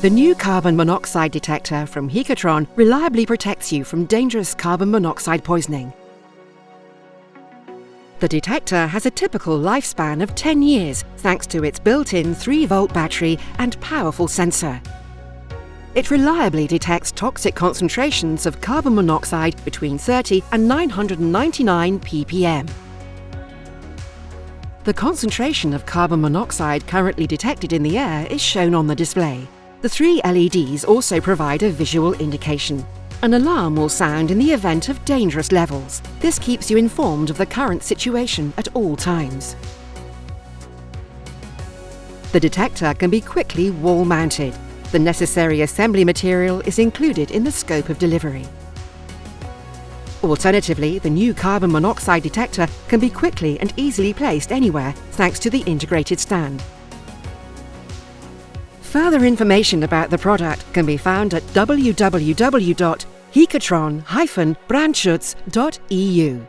The new carbon monoxide detector from Hekatron reliably protects you from dangerous carbon monoxide poisoning. The detector has a typical lifespan of 10 years thanks to its built-in 3-volt battery and powerful sensor. It reliably detects toxic concentrations of carbon monoxide between 30 and 999 ppm. The concentration of carbon monoxide currently detected in the air is shown on the display. The 3 LEDs also provide a visual indication. An alarm will sound in the event of dangerous levels. This keeps you informed of the current situation at all times. The detector can be quickly wall-mounted. The necessary assembly material is included in the scope of delivery. Alternatively, the new carbon monoxide detector can be quickly and easily placed anywhere thanks to the integrated stand. Further information about the product can be found at www.hekatron-brandschutz.eu.